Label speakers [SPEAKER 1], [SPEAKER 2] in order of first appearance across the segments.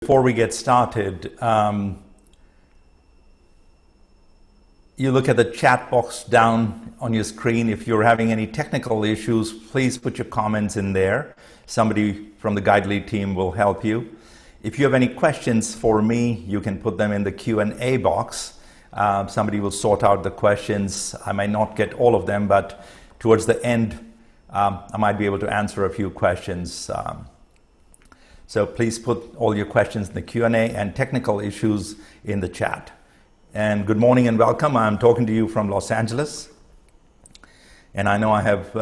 [SPEAKER 1] Before we get started, you look at the chat box down on your screen. If you're having any technical issues, please put your comments in there. Somebody from the Guide Lead team will help you. If you have any questions for me, you can put them in the Q&A box. Somebody will sort out the questions. I might not get all of them, but towards the end, I might be able to answer a few questions. So please put all your questions in the Q&A and technical issues in the chat. And good morning and welcome. I'm talking to you from Los Angeles. And I know I have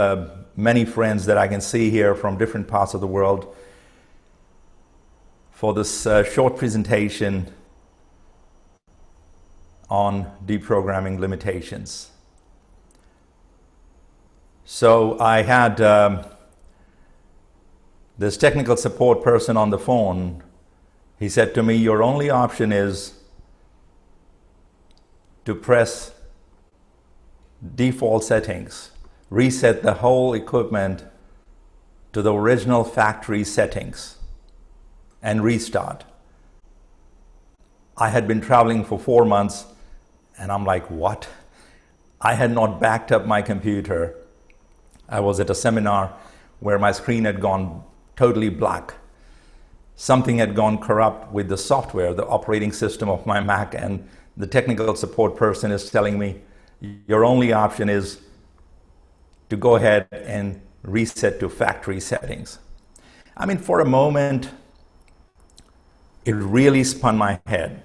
[SPEAKER 1] many friends that I can see here from different parts of the world for this short presentation on deprogramming limitations. So I had this technical support person on the phone. He said to me, your only option is to press default settings, reset the whole equipment to the original factory settings, and restart. I had been traveling for 4 months, and I'm like, what? I had not backed up my computer. I was at a seminar where my screen had gone totally black. Something had gone corrupt with the software, the operating system of my Mac, and the technical support person is telling me, your only option is to go ahead and reset to factory settings. I mean, for a moment, it really spun my head.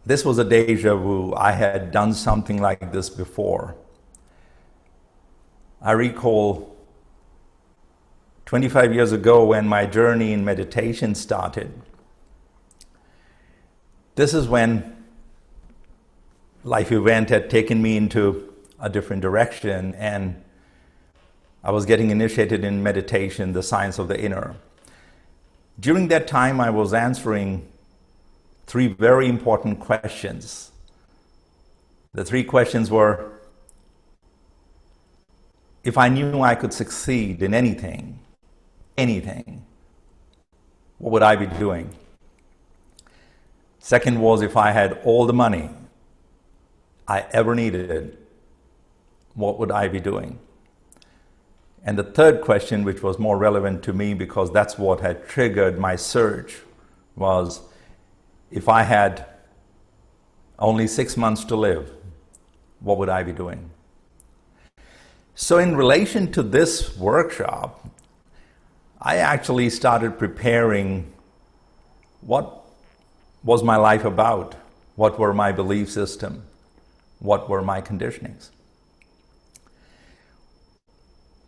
[SPEAKER 1] This was a deja vu. I had done something like this before. I recall 25 years ago when my journey in meditation started. This is when life event had taken me into a different direction, and I was getting initiated in meditation, the science of the inner. During that time, I was answering 3 very important questions. The 3 questions were, if I knew I could succeed in anything, what would I be doing? Second was, if I had all the money I ever needed, what would I be doing? And the third question, which was more relevant to me because that's what had triggered my search, was, if I had only 6 months to live, what would I be doing? So in relation to this workshop, I actually started preparing what was my life about, what were my belief system, what were my conditionings,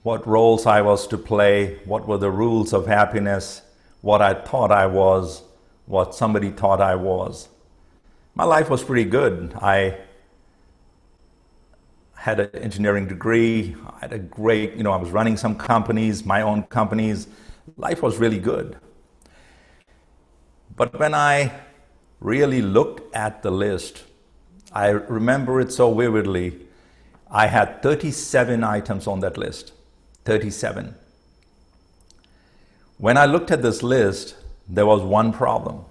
[SPEAKER 1] what roles I was to play, what were the rules of happiness, what I thought I was, what somebody thought I was. My life was pretty good. I had an engineering degree. I had a great, I was running some companies, my own companies. Life was really good. But when I really looked at the list, I remember it so vividly. I had 37 items on that list, 37. When I looked at this list, there was one problem.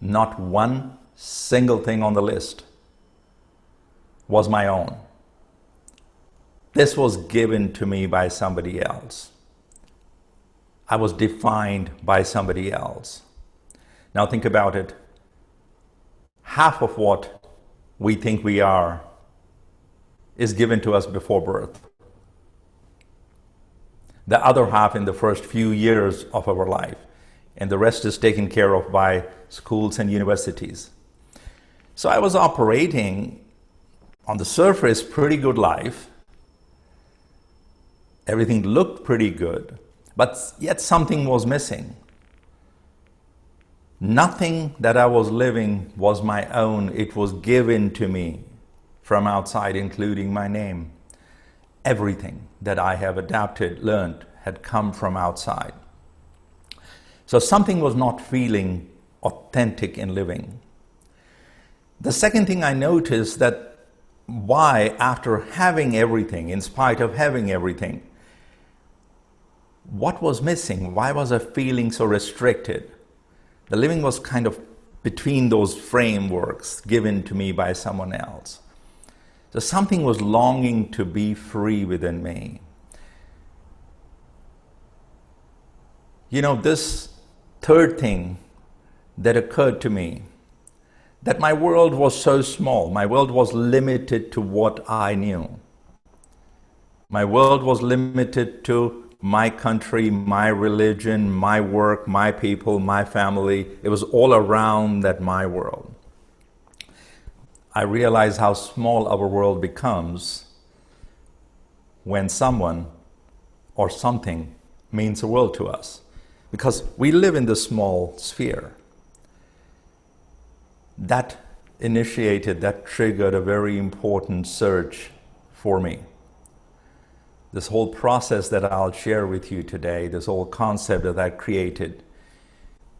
[SPEAKER 1] Not one single thing on the list was my own. This was given to me by somebody else. I was defined by somebody else. Now think about it. Half of what we think we are is given to us before birth. The other half in the first few years of our life, and the rest is taken care of by schools and universities. So I was operating on the surface pretty good life. Everything looked pretty good, but yet something was missing. Nothing that I was living was my own. It was given to me from outside, including my name. Everything that I have adapted, learned, had come from outside. So something was not feeling authentic in living. The second thing I noticed, that why, after having everything, in spite of having everything, What was missing? Why was I feeling so restricted? The living was kind of between those frameworks given to me by someone else. So something was longing to be free within me. This third thing that occurred to me, that my world was so small, my world was limited to what I knew. My world was limited to my country, my religion, my work, my people, my family. It was all around that my world. I realize how small our world becomes when someone or something means the world to us, because we live in this small sphere. That triggered a very important search for me. This whole process that I'll share with you today, this whole concept that I created,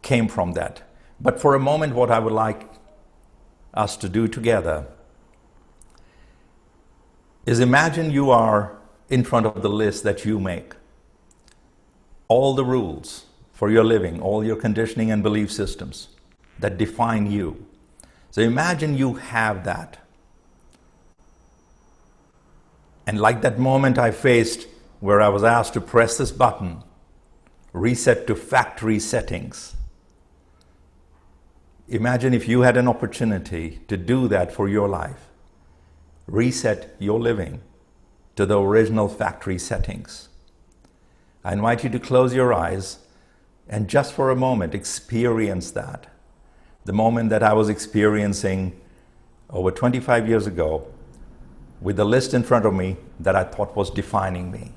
[SPEAKER 1] came from that. But for a moment, what I would like us to do together is imagine you are in front of the list that you make. All the rules for your living, all your conditioning and belief systems that define you. So imagine you have that. And like that moment I faced where I was asked to press this button, reset to factory settings. Imagine if you had an opportunity to do that for your life. Reset your living to the original factory settings. I invite you to close your eyes and just for a moment experience that. The moment that I was experiencing over 25 years ago with the list in front of me that I thought was defining me.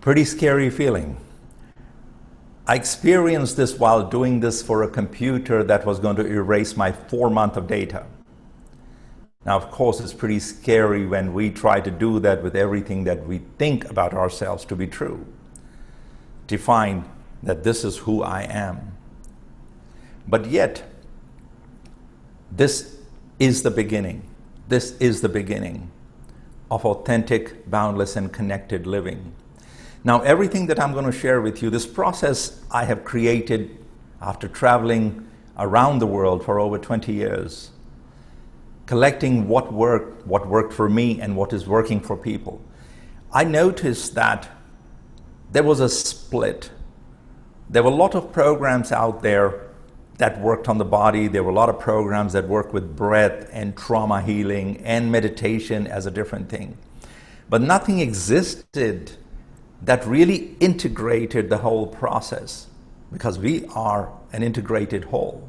[SPEAKER 1] Pretty scary feeling. I experienced this while doing this for a computer that was going to erase my 4 months of data. Now, of course, it's pretty scary when we try to do that with everything that we think about ourselves to be true. Define that this is who I am. But yet, this is the beginning. This is the beginning of authentic, boundless, and connected living. Now, everything that I'm going to share with you, this process I have created after traveling around the world for over 20 years, collecting what worked for me and what is working for people. I noticed that there was a split. There were a lot of programs out there that worked on the body. There were a lot of programs that worked with breath and trauma healing and meditation as a different thing. But nothing existed that really integrated the whole process, because we are an integrated whole.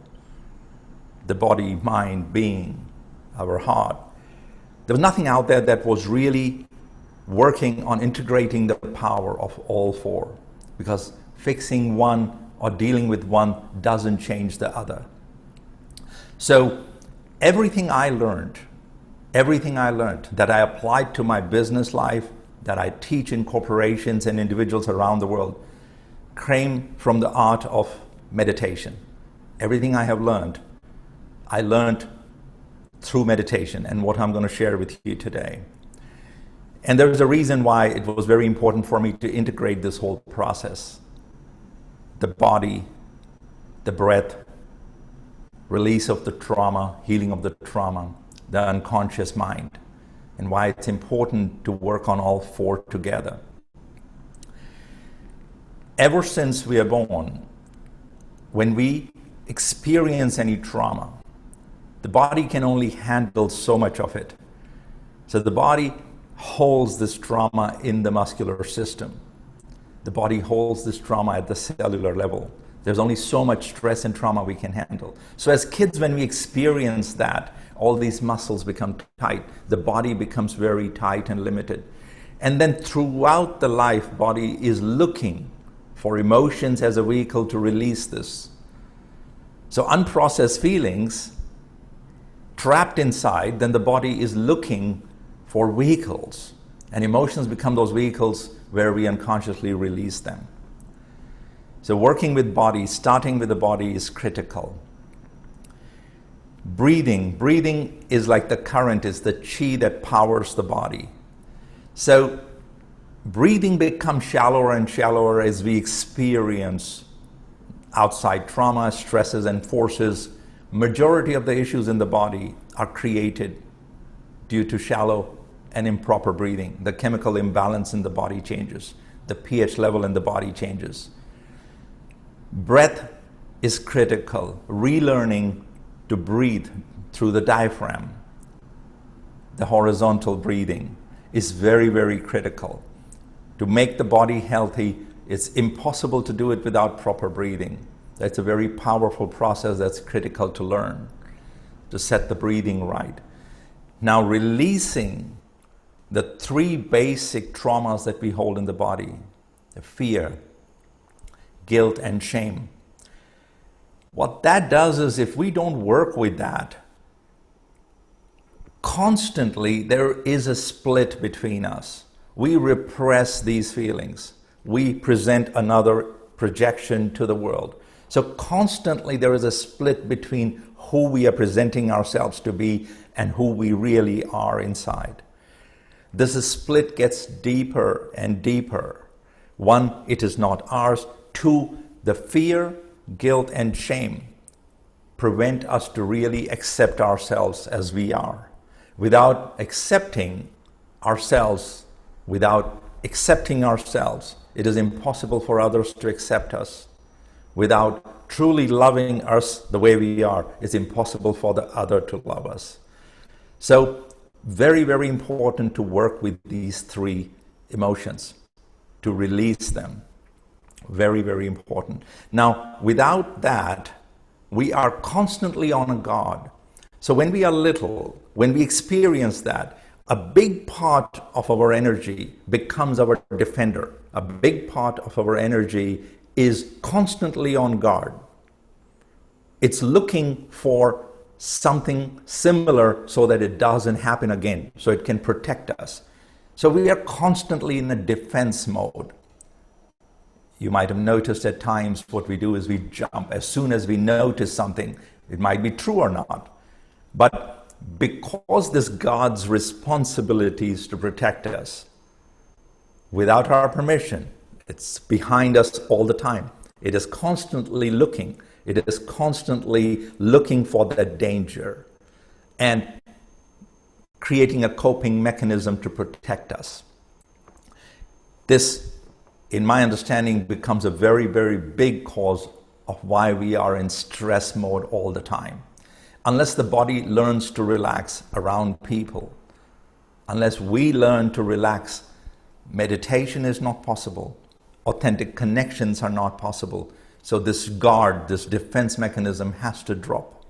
[SPEAKER 1] The body, mind, being, our heart. There was nothing out there that was really working on integrating the power of all four, because fixing one or dealing with one doesn't change the other. So everything I learned that I applied to my business life, that I teach in corporations and individuals around the world, came from the art of meditation. Everything I have learned, I learned through meditation, and what I'm going to share with you today. And there is a reason why it was very important for me to integrate this whole process. The body, the breath, release of the trauma, healing of the trauma, the unconscious mind, and why it's important to work on all four together. Ever since we are born, when we experience any trauma, the body can only handle so much of it. So the body holds this trauma in the muscular system. The body holds this trauma at the cellular level. There's only so much stress and trauma we can handle. So as kids, when we experience that, all these muscles become tight. The body becomes very tight and limited. And then throughout the life, body is looking for emotions as a vehicle to release this. So unprocessed feelings trapped inside, then the body is looking for vehicles. And emotions become those vehicles where we unconsciously release them. So working with body, starting with the body is critical. Breathing is like the current, is the chi that powers the body. So breathing becomes shallower and shallower as we experience outside trauma, stresses, and forces. Majority of the issues in the body are created due to shallow and improper breathing. The chemical imbalance in the body changes. The pH level in the body changes. Breath is critical. Relearning to breathe through the diaphragm, the horizontal breathing, is very, very critical. To make the body healthy, it's impossible to do it without proper breathing. That's a very powerful process that's critical to learn, to set the breathing right. Now, releasing the three basic traumas that we hold in the body, the fear, guilt, and shame. What that does is, if we don't work with that, constantly there is a split between us. We repress these feelings. We present another projection to the world. So constantly there is a split between who we are presenting ourselves to be and who we really are inside. This split gets deeper and deeper. One, it is not ours. Two, the fear, guilt, and shame prevent us to really accept ourselves as we are. Without accepting ourselves, it is impossible for others to accept us. Without truly loving us the way we are, it's impossible for the other to love us. So, very, very important to work with these three emotions, to release them. Very, very important. Now, without that, we are constantly on guard. So when we are little, when we experience that, a big part of our energy becomes our defender. A big part of our energy is constantly on guard. It's looking for something similar so that it doesn't happen again, so it can protect us. So we are constantly in a defense mode. You might have noticed at times what we do is we jump as soon as we notice something. It might be true or not. But because this God's responsibility is to protect us, without our permission, it's behind us all the time. It is constantly looking. It is constantly looking for that danger and creating a coping mechanism to protect us. This, in my understanding, becomes a very, very big cause of why we are in stress mode all the time. Unless the body learns to relax around people, unless we learn to relax, meditation is not possible. Authentic connections are not possible. So this guard, this defense mechanism has to drop.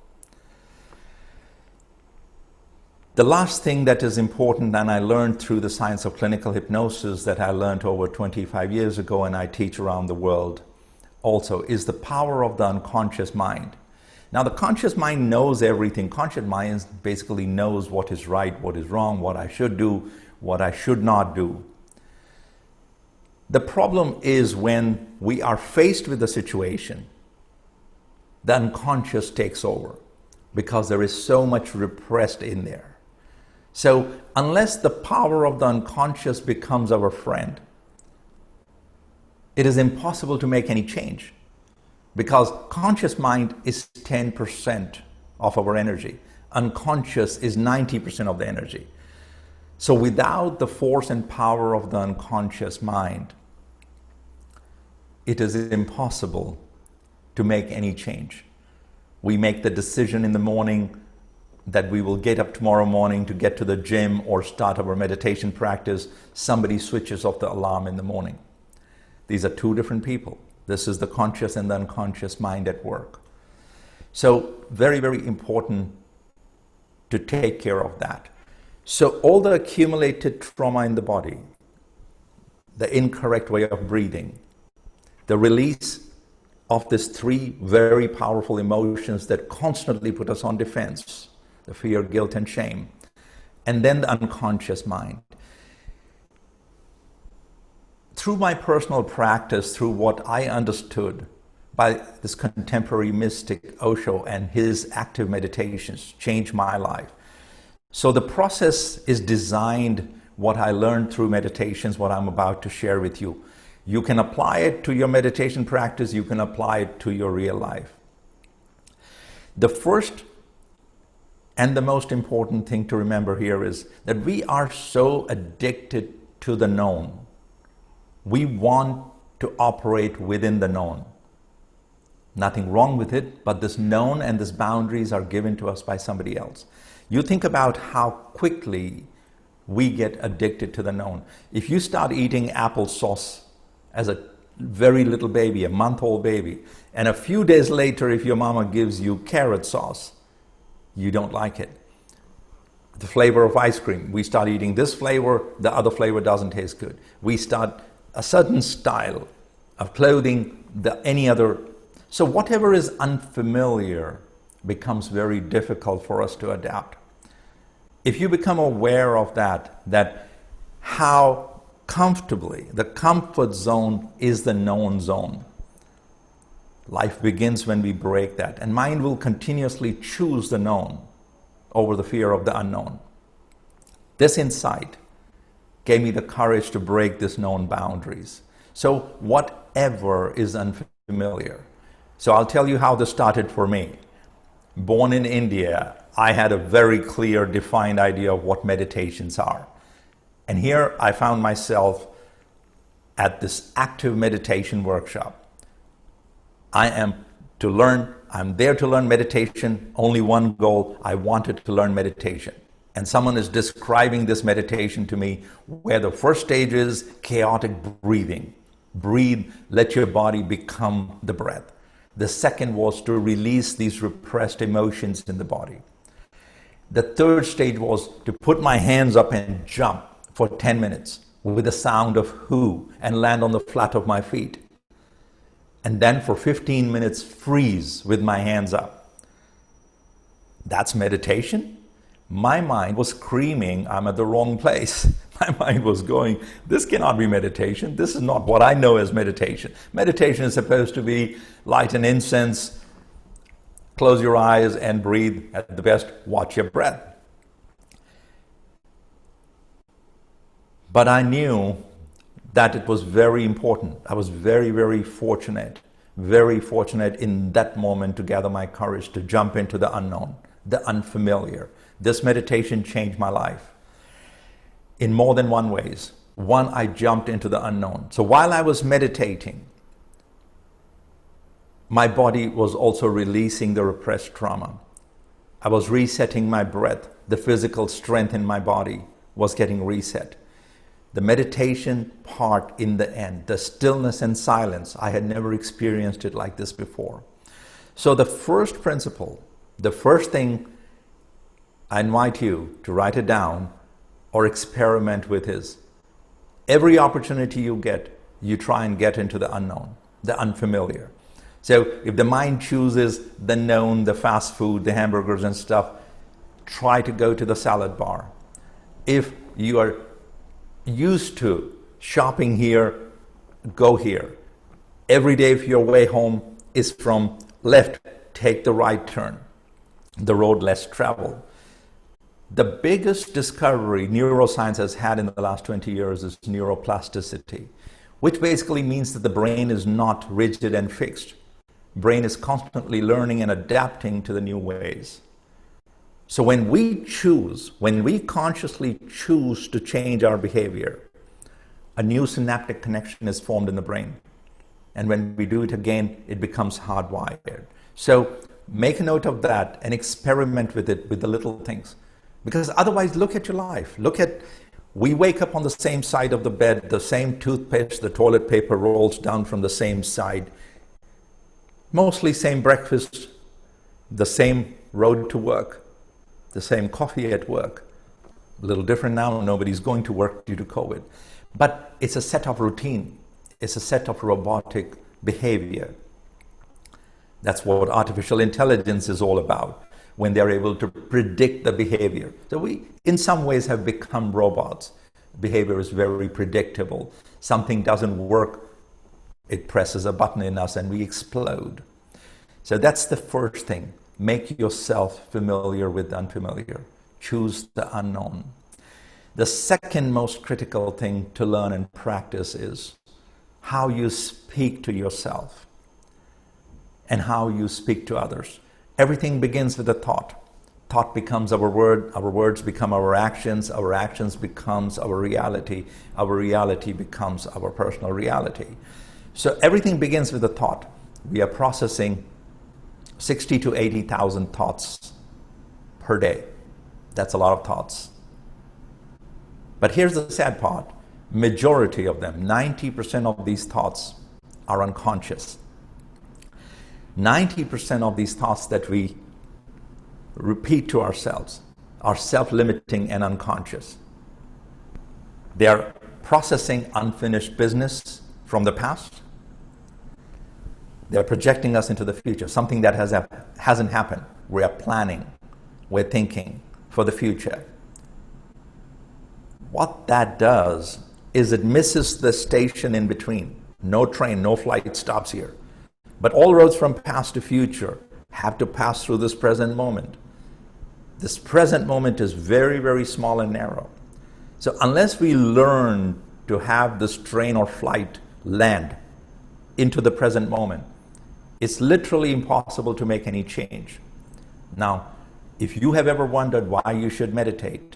[SPEAKER 1] The last thing that is important, and I learned through the science of clinical hypnosis that I learned over 25 years ago and I teach around the world also, is the power of the unconscious mind. Now, the conscious mind knows everything. Conscious mind basically knows what is right, what is wrong, what I should do, what I should not do. The problem is when we are faced with a situation, the unconscious takes over because there is so much repressed in there. So unless the power of the unconscious becomes our friend, it is impossible to make any change. Because conscious mind is 10% of our energy. Unconscious is 90% of the energy. So without the force and power of the unconscious mind, it is impossible to make any change. We make the decision in the morning that we will get up tomorrow morning to get to the gym or start our meditation practice. Somebody switches off the alarm in the morning. These are two different people. This is the conscious and the unconscious mind at work. So very, very important to take care of that. So all the accumulated trauma in the body, the incorrect way of breathing, the release of these three very powerful emotions that constantly put us on defense, the fear, guilt, and shame, and then the unconscious mind. through my personal practice, through what I understood by this contemporary mystic Osho and his active meditations, changed my life. So the process is designed, what I learned through meditations, what I'm about to share with you. You can apply it to your meditation practice, you can apply it to your real life. The first and the most important thing to remember here is that we are so addicted to the known. We want to operate within the known. Nothing wrong with it, but this known and these boundaries are given to us by somebody else. You think about how quickly we get addicted to the known. If you start eating applesauce as a very little baby, a month-old baby, and a few days later, if your mama gives you carrot sauce, you don't like it. The flavor of ice cream, we start eating this flavor, the other flavor doesn't taste good. We start a certain style of clothing, any other. So whatever is unfamiliar becomes very difficult for us to adapt. If you become aware of that how comfortably, the comfort zone is the known zone. Life begins when we break that, and mind will continuously choose the known over the fear of the unknown. This insight gave me the courage to break this known boundaries. So whatever is unfamiliar. So I'll tell you how this started for me. Born in India, I had a very clear, defined idea of what meditations are. And here I found myself at this active meditation workshop. I'm there to learn meditation, only one goal, I wanted to learn meditation. And someone is describing this meditation to me where the first stage is chaotic breathing. Breathe, let your body become the breath. The second was to release these repressed emotions in the body. The third stage was to put my hands up and jump for 10 minutes with the sound of who and land on the flat of my feet. And then for 15 minutes, freeze with my hands up. That's meditation? My mind was screaming, I'm at the wrong place. My mind was going, this cannot be meditation. This is not what I know as meditation. Meditation is supposed to be light an incense, close your eyes and breathe. At the best, watch your breath. But I knew that it was very important. I was very, very fortunate in that moment to gather my courage to jump into the unknown, the unfamiliar. This meditation changed my life in more than one ways. One, I jumped into the unknown. So while I was meditating, my body was also releasing the repressed trauma. I was resetting my breath. The physical strength in my body was getting reset. The meditation part in the end, the stillness and silence, I had never experienced it like this before. So the first principle, the first thing I invite you to write it down or experiment with is, every opportunity you get, you try and get into the unknown, the unfamiliar. So if the mind chooses the known, the fast food, the hamburgers and stuff, try to go to the salad bar. If you are used to shopping here, go here. Every day if your way home is from left, take the right turn, the road less traveled. The biggest discovery neuroscience has had in the last 20 years is neuroplasticity, which basically means that the brain is not rigid and fixed. Brain is constantly learning and adapting to the new ways. So when we consciously choose to change our behavior, a new synaptic connection is formed in the brain. And when we do it again, it becomes hardwired. So make a note of that and experiment with it, with the little things. Because otherwise, look at your life. We wake up on the same side of the bed, the same toothpaste, the toilet paper rolls down from the same side. Mostly same breakfast, the same road to work, the same coffee at work. A little different now, nobody's going to work due to COVID. But it's a set of routine. It's a set of robotic behavior. That's what artificial intelligence is all about, when they're able to predict the behavior. So we, in some ways, have become robots. Behavior is very predictable. Something doesn't work, it presses a button in us and we explode. So that's the first thing. Make yourself familiar with the unfamiliar. Choose the unknown. The second most critical thing to learn and practice is how you speak to yourself and how you speak to others. Everything begins with a thought. Thought becomes our words become our actions becomes our reality becomes our personal reality. So everything begins with a thought. We are processing 60 to 80,000 thoughts per day. That's a lot of thoughts. But here's the sad part. Majority of them, 90% of these thoughts are unconscious. 90% of these thoughts that we repeat to ourselves are self-limiting and unconscious. They are processing unfinished business from the past. They're projecting us into the future, something that hasn't happened. We are planning, we're thinking for the future. What that does is it misses the station in between. No train, no flight stops here. But all roads from past to future have to pass through this present moment. This present moment is very, very small and narrow. So unless we learn to have this train or flight land into the present moment, it's literally impossible to make any change. Now, if you have ever wondered why you should meditate,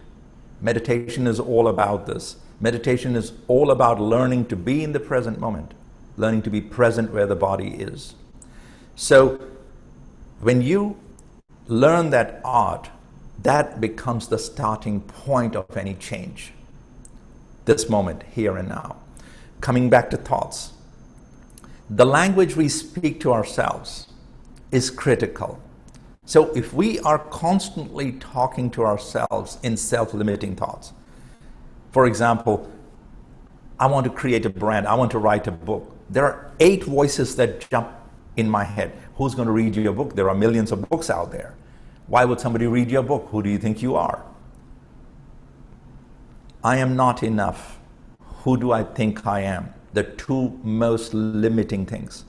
[SPEAKER 1] meditation is all about this. Meditation is all about learning to be in the present moment, learning to be present where the body is. So when you learn that art, that becomes the starting point of any change. This moment, here and now. Coming back to thoughts. The language we speak to ourselves is critical. So if we are constantly talking to ourselves in self-limiting thoughts, for example, I want to create a brand, I want to write a book. There are 8 voices that jump in my head. Who's going to read your book? There are millions of books out there. Why would somebody read your book? Who do you think you are? I am not enough. Who do I think I am? The 2 most limiting things.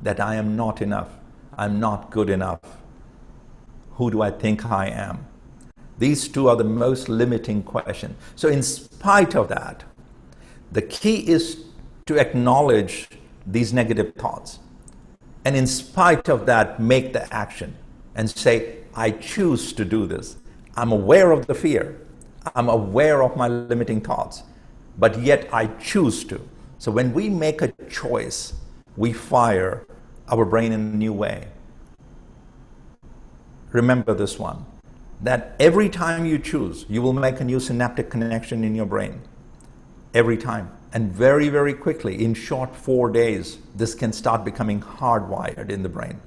[SPEAKER 1] That I am not enough. I'm not good enough. Who do I think I am? These 2 are the most limiting questions. So in spite of that, the key is to acknowledge these negative thoughts. And in spite of that, make the action and say, I choose to do this. I'm aware of the fear. I'm aware of my limiting thoughts, but yet I choose to. So when we make a choice, we fire our brain in a new way. Remember this one, that every time you choose, you will make a new synaptic connection in your brain. Every time. And very, very quickly, in short 4 days, this can start becoming hardwired in the brain.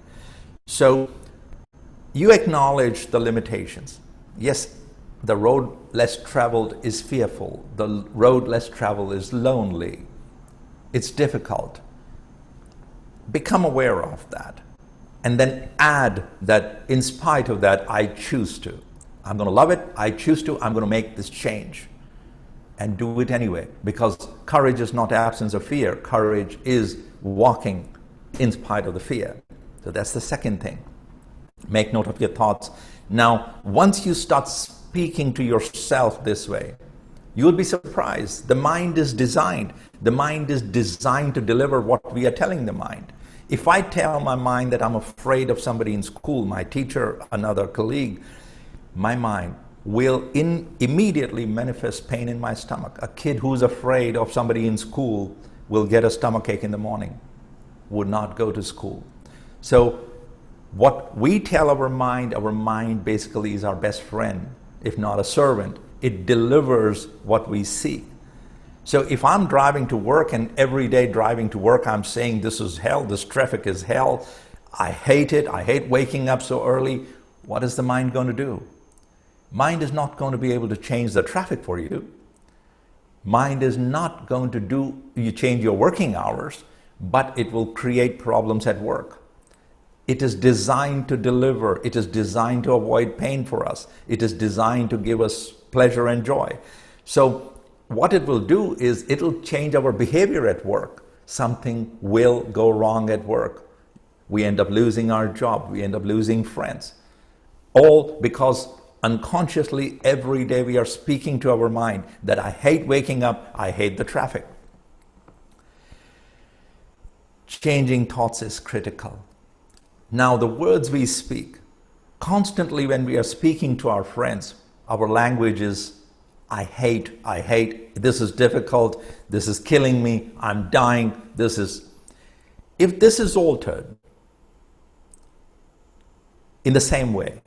[SPEAKER 1] So you acknowledge the limitations. Yes, the road less traveled is fearful. The road less traveled is lonely. It's difficult. Become aware of that. And then add that in spite of that, I choose to. I'm going to love it. I choose to. I'm going to make this change. And do it anyway. Because courage is not absence of fear. Courage is walking in spite of the fear. So that's the second thing. Make note of your thoughts. Now, once you start speaking to yourself this way, you'll be surprised. The mind is designed. The mind is designed to deliver what we are telling the mind. If I tell my mind that I'm afraid of somebody in school, my teacher, another colleague, my mind will immediately manifest pain in my stomach. A kid who's afraid of somebody in school will get a stomachache in the morning, would not go to school. So what we tell our mind basically is our best friend, if not a servant. It delivers what we see. So if I'm driving to work and every day driving to work, I'm saying this is hell, this traffic is hell, I hate it, I hate waking up so early, what is the mind going to do? Mind is not going to be able to change the traffic for you. Mind is not going to change your working hours, but it will create problems at work. It is designed to deliver. It is designed to avoid pain for us. It is designed to give us pleasure and joy. So what it will do is it'll change our behavior at work. Something will go wrong at work. We end up losing our job. We end up losing friends. All because unconsciously every day we are speaking to our mind that I hate waking up, I hate the traffic. Changing thoughts is critical. Now the words we speak, constantly when we are speaking to our friends, our language is I hate, this is difficult, this is killing me, I'm dying, if this is altered in the same way,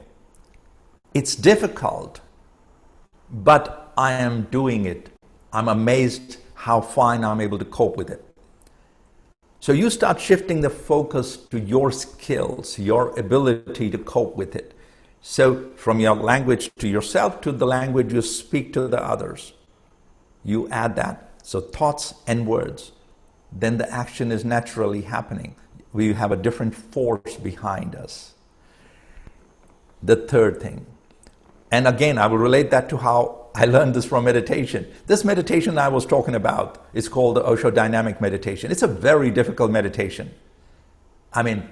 [SPEAKER 1] it's difficult, but I am doing it. I'm amazed how fine I'm able to cope with it. So you start shifting the focus to your skills, your ability to cope with it. So from your language to yourself to the language you speak to the others, you add that. So thoughts and words, then the action is naturally happening. We have a different force behind us. The third thing, and again, I will relate that to how I learned this from meditation. This meditation I was talking about is called the Osho Dynamic Meditation. It's a very difficult meditation. I mean,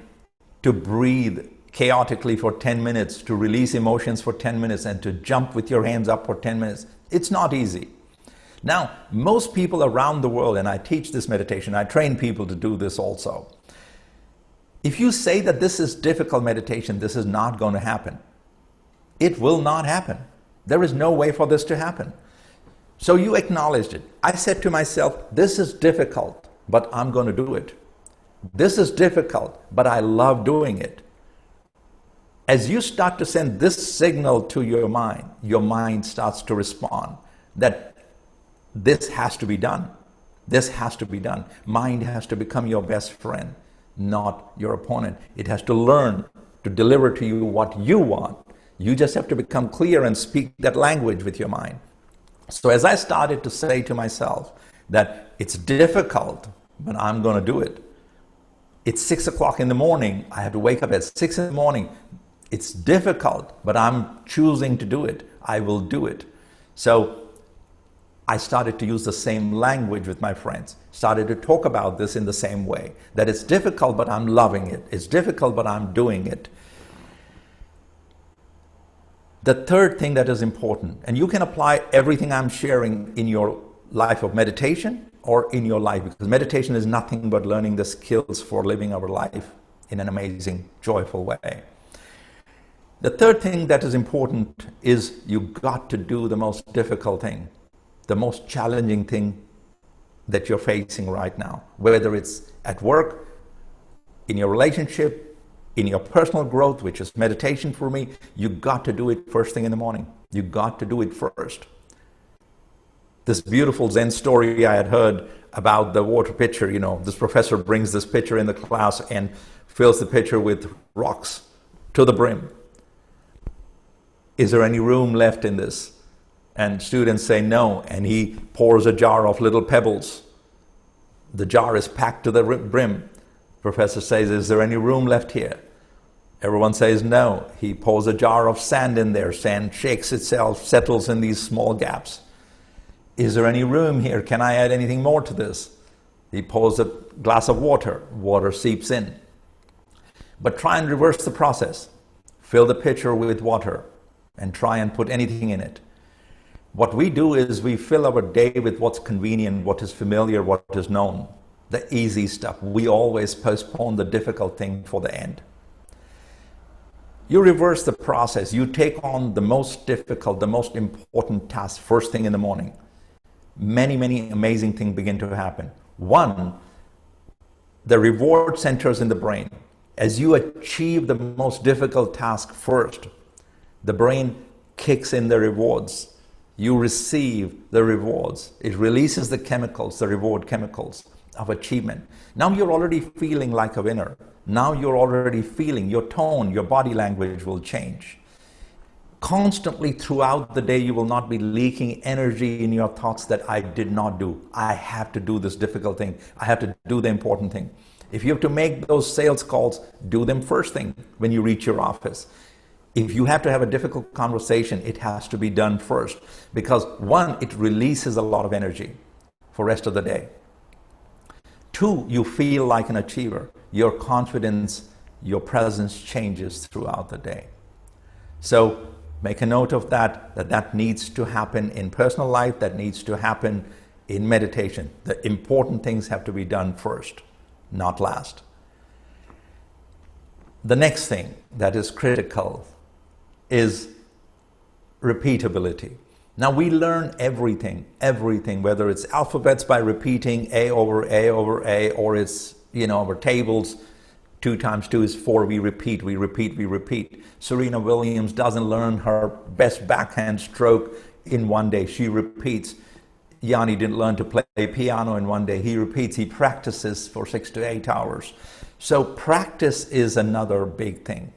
[SPEAKER 1] to breathe chaotically for 10 minutes, to release emotions for 10 minutes, and to jump with your hands up for 10 minutes, it's not easy. Now, most people around the world, and I teach this meditation, I train people to do this also. If you say that this is difficult meditation, this is not going to happen. It will not happen. There is no way for this to happen. So you acknowledged it. I said to myself, this is difficult, but I'm going to do it. This is difficult, but I love doing it. As you start to send this signal to your mind starts to respond that this has to be done. This has to be done. Mind has to become your best friend, not your opponent. It has to learn to deliver to you what you want. You just have to become clear and speak that language with your mind. So as I started to say to myself that it's difficult, but I'm going to do it. It's 6 o'clock in the morning. I have to wake up at 6 in the morning. It's difficult, but I'm choosing to do it. I will do it. So I started to use the same language with my friends, started to talk about this in the same way, that it's difficult, but I'm loving it. It's difficult, but I'm doing it. The third thing that is important, and you can apply everything I'm sharing in your life of meditation or in your life, because meditation is nothing but learning the skills for living our life in an amazing, joyful way. The third thing that is important is you got to do the most difficult thing, the most challenging thing that you're facing right now, whether it's at work, in your relationship, in your personal growth, which is meditation for me. You got to do it first thing in the morning. You got to do it first. This beautiful Zen story I had heard about the water pitcher, this professor brings this pitcher in the class and fills the pitcher with rocks to the brim. Is there any room left in this? And students say no, and he pours a jar of little pebbles. The jar is packed to the brim. Professor says, is there any room left here? Everyone says no. He pours a jar of sand in there. Sand shakes itself, settles in these small gaps. Is there any room here? Can I add anything more to this? He pours a glass of water. Water seeps in. But try and reverse the process. Fill the pitcher with water and try and put anything in it. What we do is we fill our day with what's convenient, what is familiar, what is known. The easy stuff. We always postpone the difficult thing for the end. You reverse the process. You take on the most difficult, the most important task first thing in the morning. Many, many amazing things begin to happen. One, the reward centers in the brain. As you achieve the most difficult task first, the brain kicks in the rewards. You receive the rewards. It releases the chemicals, the reward chemicals of achievement. Now you're already feeling like a winner. Now you're already feeling your tone, your body language will change. Constantly throughout the day, you will not be leaking energy in your thoughts that I did not do. I have to do this difficult thing. I have to do the important thing. If you have to make those sales calls, do them first thing when you reach your office. If you have to have a difficult conversation, it has to be done first, because one, it releases a lot of energy for the rest of the day. Two, you feel like an achiever. Your confidence, your presence changes throughout the day. So make a note of that, that needs to happen in personal life, that needs to happen in meditation. The important things have to be done first, not last. The next thing that is critical is repeatability. Now we learn everything, whether it's alphabets by repeating A over A over A, or it's, our tables, 2 times 2 is 4, we repeat. Serena Williams doesn't learn her best backhand stroke in one day, she repeats. Yanni didn't learn to play piano in one day, he repeats, he practices for 6 to 8 hours. So practice is another big thing.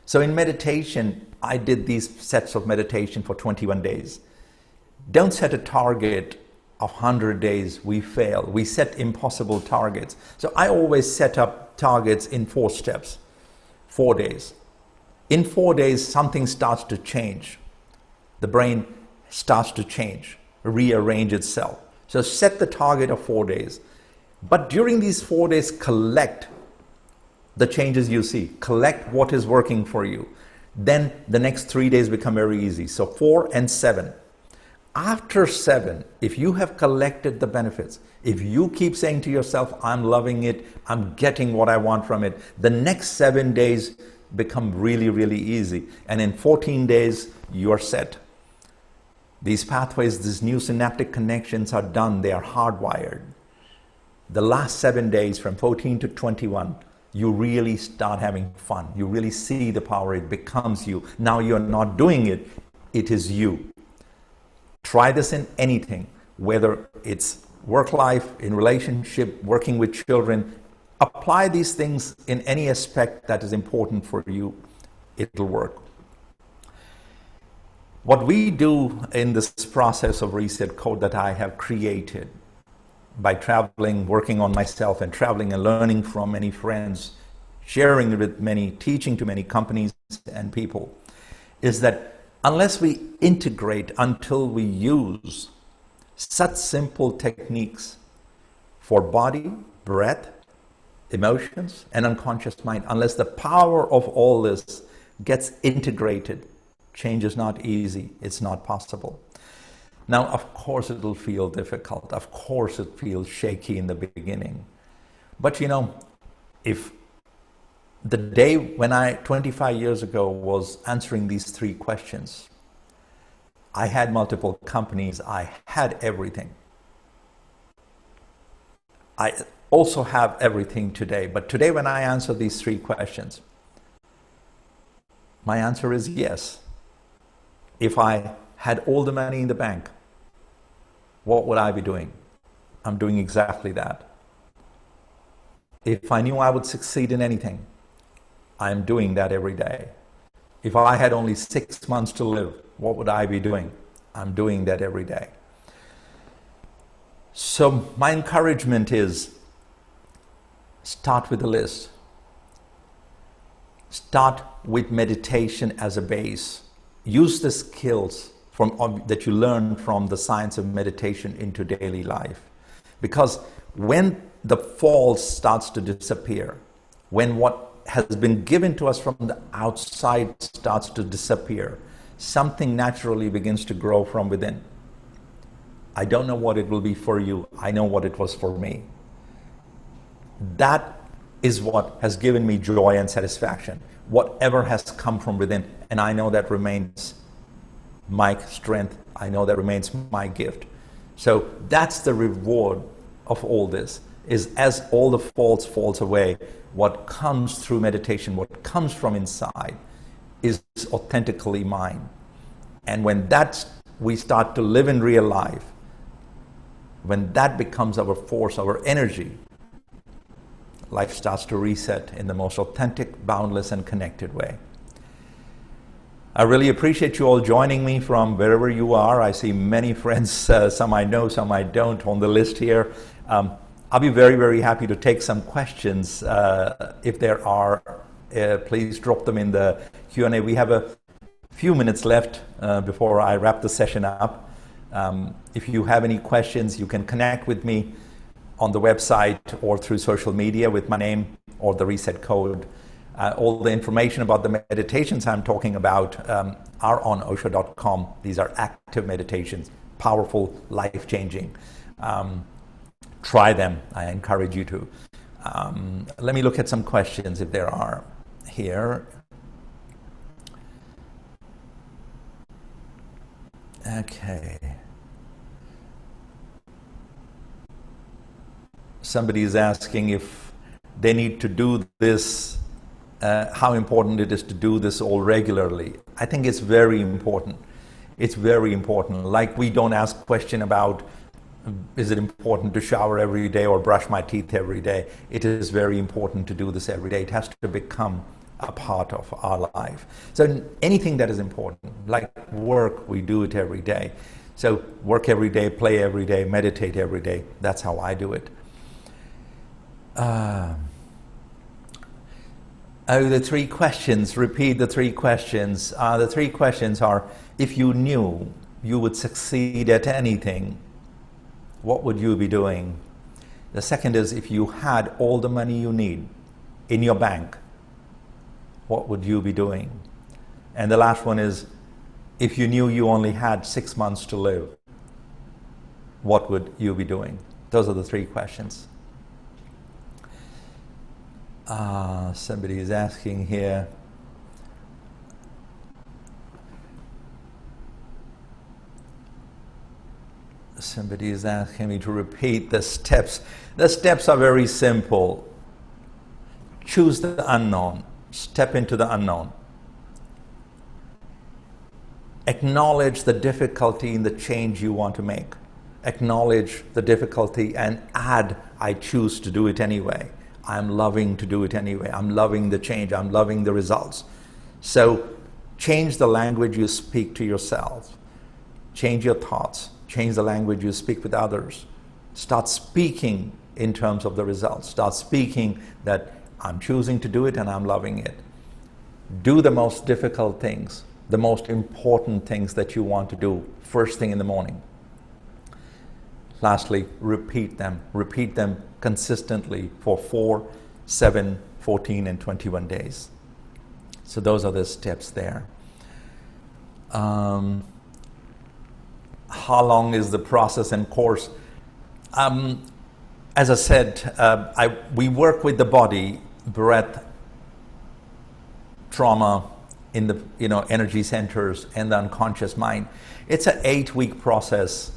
[SPEAKER 1] So in meditation, I did these sets of meditation for 21 days. Don't set a target of 100 days, we fail. We set impossible targets. So I always set up targets in 4 steps, 4 days. In 4 days, something starts to change. The brain starts to change, rearrange itself. So set the target of 4 days. But during these 4 days, collect the changes you see. Collect what is working for you. Then the next 3 days become very easy. So 4 and 7. After 7, if you have collected the benefits, if you keep saying to yourself, I'm loving it, I'm getting what I want from it, the next 7 days become really, really easy. And in 14 days, you're set. These pathways, these new synaptic connections are done, they are hardwired. The last 7 days, from 14 to 21, you really start having fun. You really see the power, it becomes you. Now you're not doing it, it is you. Try this in anything, whether it's work life, in relationship, working with children. Apply these things in any aspect that is important for you, it'll work. What we do in this process of Reset Code that I have created, by traveling, working on myself and traveling and learning from many friends, sharing with many, teaching to many companies and people, is that unless we integrate, until we use such simple techniques for body, breath, emotions, and unconscious mind, unless the power of all this gets integrated, change is not easy, it's not possible. Now, of course, it will feel difficult. Of course, it feels shaky in the beginning. But if the day when I, 25 years ago, was answering these 3 questions, I had multiple companies, I had everything. I also have everything today. But today, when I answer these 3 questions, my answer is yes. If I had all the money in the bank, what would I be doing? I'm doing exactly that. If I knew I would succeed in anything, I'm doing that every day. If I had only 6 months to live, what would I be doing? I'm doing that every day. So my encouragement is, start with a list. Start with meditation as a base. Use the skills that you learn from the science of meditation into daily life. Because when the false starts to disappear, when what has been given to us from the outside starts to disappear, something naturally begins to grow from within. I don't know what it will be for you. I know what it was for me. That is what has given me joy and satisfaction. Whatever has come from within, and I know that remains my strength. I know that remains my gift. So that's the reward of all this, is as all the false falls away, what comes through meditation, what comes from inside, is authentically mine. And when we start to live in real life, when that becomes our force, our energy, life starts to reset in the most authentic, boundless, and connected way. I really appreciate you all joining me from wherever you are. I see many friends, some I know, some I don't, on the list here. I'll be very, very happy to take some questions if there are please drop them in the Q&A. We have a few minutes left before I wrap the session up. If you have any questions, you can connect with me on the website or through social media with my name or the reset code. All the information about the meditations I'm talking about are on osho.com. These are active meditations, powerful, life-changing. Try them. I encourage you to. Let me look at some questions if there are here. Okay. Somebody is asking if they need to do this, how important it is to do this all regularly. I think it's very important. It's very important. Like we don't ask question about, is it important to shower every day or brush my teeth every day? It is very important to do this every day. It has to become a part of our life. So anything that is important, like work, we do it every day. So work every day, play every day, meditate every day. That's how I do it. The three questions, repeat the three questions. The three questions are, if you knew you would succeed at anything, what would you be doing? The second is, if you had all the money you need in your bank, what would you be doing? And the last one is, if you knew you only had 6 months to live, what would you be doing? Those are the three questions. Somebody is asking here. Somebody is asking me to repeat the steps. The steps are very simple. Choose the unknown. Step into the unknown. Acknowledge the difficulty in the change you want to make. Acknowledge the difficulty and add, I choose to do it anyway. I'm loving to do it anyway. I'm loving the change. I'm loving the results. So change the language you speak to yourself. Change your thoughts. Change the language you speak with others. Start speaking in terms of the results. Start speaking that I'm choosing to do it and I'm loving it. Do the most difficult things, the most important things that you want to do first thing in the morning. Lastly, repeat them. Repeat them consistently for 4, 7, 14, and 21 days. So those are the steps there. How long is the process and course? As I said, we work with the body, breath, trauma in the energy centers and the unconscious mind. It's an 8-week process.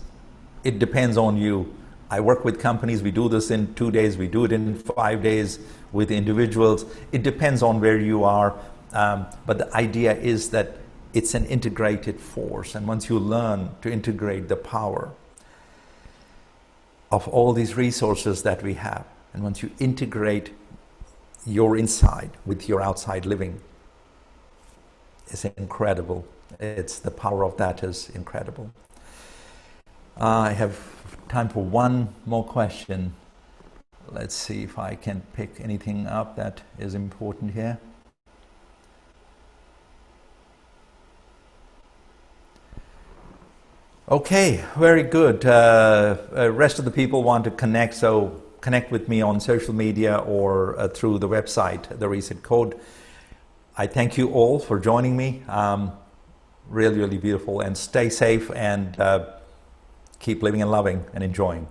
[SPEAKER 1] It depends on you. I work with companies, we do this in 2 days, we do it in 5 days with individuals. It depends on where you are, but the idea is that it's an integrated force, and once you learn to integrate the power of all these resources that we have, and once you integrate your inside with your outside living, it's incredible. The power of that is incredible. I have time for one more question. Let's see if I can pick anything up that is important here. Okay, very good. Rest of the people want to connect, so connect with me on social media or through the website, the Reset Code. I thank you all for joining me. Really, really beautiful. And stay safe and keep living and loving and enjoying.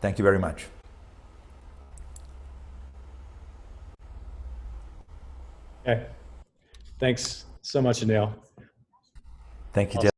[SPEAKER 1] Thank you very much.
[SPEAKER 2] Okay. Thanks so much, Anil.
[SPEAKER 1] Thank you,
[SPEAKER 2] Awesome.
[SPEAKER 1] Jeff.